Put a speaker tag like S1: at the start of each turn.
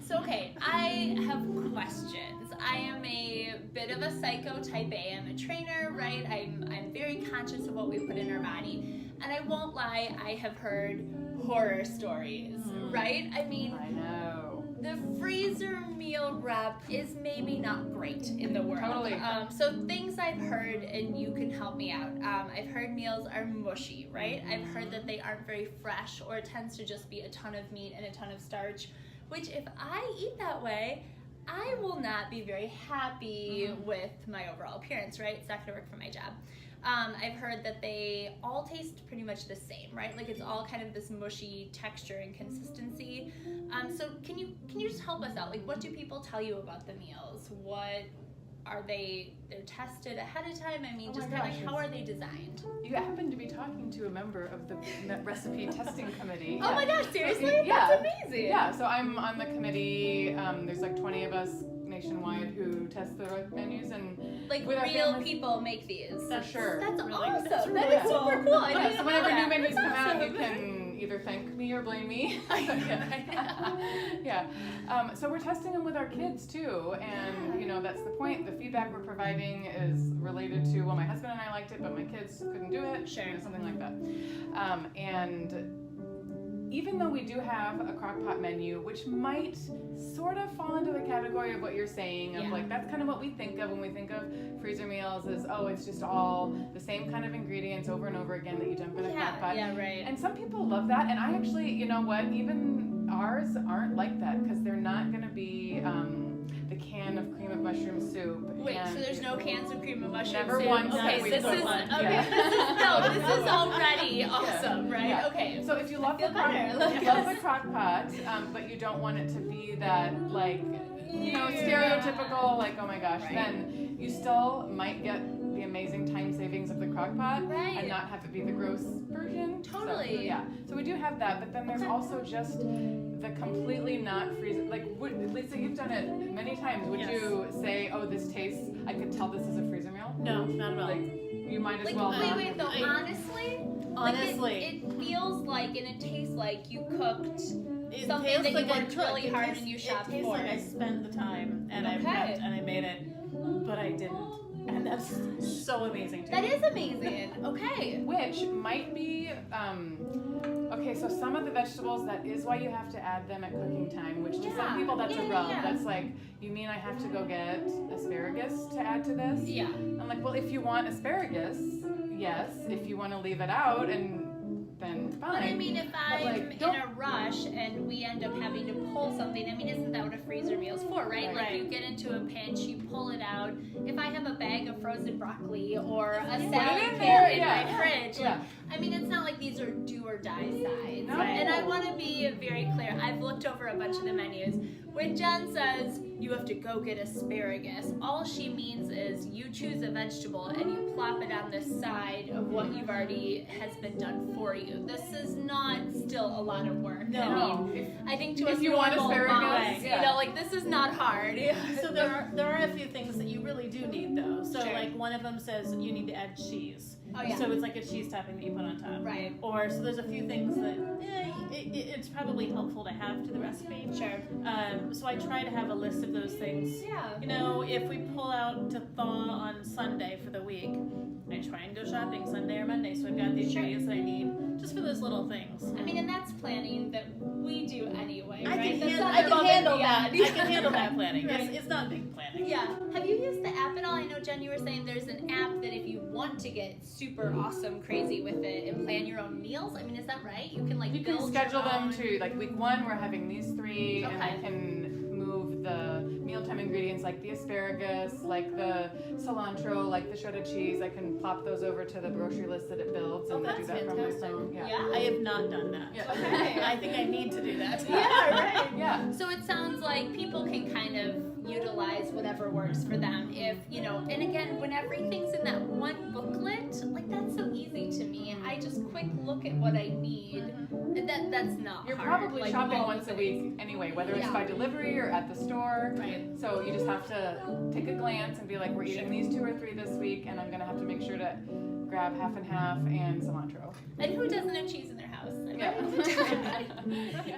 S1: So okay, I have questions. I am a bit of a psycho type A. I'm a trainer, right? I'm very conscious of what we put in our body. And I won't lie, I have heard horror stories, right? I mean,
S2: I know.
S1: the freezer meal rep is maybe not great in the world.
S2: Totally.
S1: So things I've heard, and you can help me out. I've heard meals are mushy, right? I've heard that they aren't very fresh, or it tends to just be a ton of meat and a ton of starch, which if I eat that way, I will not be very happy with my overall appearance, right? It's not gonna work for my job. I've heard that they all taste pretty much the same, right? Like it's all kind of this mushy texture and consistency. So can you just help us out? Like, what do people tell you about the meals? What are they're tested ahead of time? I mean, just kind of how are they designed?
S2: You happen to be talking to a member of the recipe testing committee.
S1: Oh my gosh, seriously?
S2: Yeah.
S1: That's amazing.
S2: Yeah, so I'm on the committee. There's like 20 of us nationwide who test the menus, and
S1: like
S2: with
S1: real people make these.
S2: For sure.
S1: That's
S3: really,
S1: awesome.
S3: that's really
S1: That is
S3: cool.
S1: super cool. I
S2: Yeah,
S1: didn't
S2: so
S1: know
S2: whenever
S1: that.
S2: new menus
S1: That's
S2: come out,
S1: awesome.
S2: you can either thank me or blame me. Yeah. So we're testing them with our kids too, and you know that's the point. The feedback we're providing is related to, well, my husband and I liked it, but my kids couldn't do it.
S1: Sure.
S2: You know, something like that. And even though we do have a crock pot menu, which might sort of fall into the category of what you're saying, of like, that's kind of what we think of when we think of freezer meals is, oh, it's just all the same kind of ingredients over and over again that you dump in a crock pot.
S1: Yeah, right.
S2: And some people love that, and I actually, you know what, even ours aren't like that, because they're not going to be the can of cream of mushroom soup.
S1: Wait, so there's no cans of cream of mushroom
S2: Never
S1: soup?
S2: once
S1: Okay,
S2: have we
S1: this
S2: put
S1: is
S2: one.
S1: okay.
S2: Yeah.
S1: This is already awesome, right?
S2: Yeah.
S1: Okay.
S2: So if you love the
S1: feel better.
S2: crock pot, but you don't want it to be that like stereotypical like, oh my gosh, then you still might get the amazing time savings of the crock pot and not have it be the gross version.
S1: Totally.
S2: So, yeah. So we do have that, but then there's also just the completely not freezer. Like, Lisa, you've done it many times. Would you say, oh, this tastes, I could tell this is a freezer meal?
S3: No, not at all.
S2: Like, you might as well.
S1: Wait, though, honestly, it feels like and it tastes like you cooked something that you worked really hard and you shopped for.
S3: It tastes like I spent the time and I prepped and I made it, but I didn't. And that's so amazing to me.
S1: That is amazing. Okay.
S2: Which might be, okay, so some of the vegetables, that is why you have to add them at cooking time, which to some people that's a rub. That's like, you mean I have to go get asparagus to add to this?
S1: Yeah.
S2: I'm like, well, if you want asparagus, yes. If you want to leave it out, and then fine.
S1: But I mean, if I'm
S2: like,
S1: in a rush and we end up having to pull something, I mean, isn't that what a freezer meal is for, right? Like you get into a pinch, you pull it out. If I have a bag of frozen broccoli or a salad kit in my fridge, like, I mean, it's not like these are do or die sides.
S2: No.
S1: And I want to be very clear. I've looked over a bunch of the menus. When Jen says you have to go get asparagus, all she means is you choose a vegetable and you plop it on the side of what you've already has been done for you. This is not still a lot of work.
S3: No.
S1: I mean, I think to
S2: if
S1: us
S2: you want
S1: normal
S2: asparagus,
S1: moms, you know, like this is not hard.
S3: So there are a few things that you really do need though. So
S1: Sure.
S3: like one of them says you need to add cheese.
S1: Oh, yeah.
S3: So it's like a cheese topping that you put on top.
S1: Right.
S3: Or so there's a few things that it's probably helpful to have to the recipe.
S1: Sure.
S3: So I try to have a list of those things.
S1: Yeah.
S3: You know, if we pull out to thaw on Sunday for the week, I try and go shopping Sunday or Monday, so I've got the ingredients that I need just for those little things.
S1: I mean, and that's planning that we do anyway,
S3: I
S1: right?
S3: can,
S1: That's
S3: I
S1: not
S3: can handle
S1: above
S3: that.
S1: and beyond.
S3: I can handle that planning.
S1: Right.
S3: It's not big planning.
S1: Yeah. Have you used the app at all? I know, Jen, you were saying there's an app that if you want to get super awesome crazy with it and plan your own meals, I mean, is that right? You can like
S2: you can
S1: build
S2: schedule
S1: your
S2: them
S1: own...
S2: to, like, week 1 we're having these 3, and I
S1: Okay.
S2: can move the mealtime ingredients like the asparagus, like the cilantro, like the shredded cheese. I can plop those over to the grocery list that it builds and do
S1: that's
S2: that from my
S1: fantastic.
S2: phone.
S1: Yeah.
S3: I have not done that.
S2: Yeah.
S1: Okay.
S3: I think I need to do that.
S1: Yeah, right.
S2: Yeah.
S1: So it sounds like people can kind of utilize whatever works for them if, you know, and again, when everything's in that one booklet, like that's so easy to me. I just quick look at what I need. And that's not
S2: You're
S1: hard.
S2: probably
S1: like,
S2: shopping
S1: all
S2: once
S1: the
S2: a
S1: things.
S2: week anyway, whether it's
S1: Yeah.
S2: by delivery or at the store.
S1: Right.
S2: So you just have to take a glance and be like, we're eating these 2 or 3 this week, and I'm going to have to make sure to grab half and half and cilantro.
S1: And who doesn't have cheese in their house? I mean,
S2: Yeah.
S1: yeah.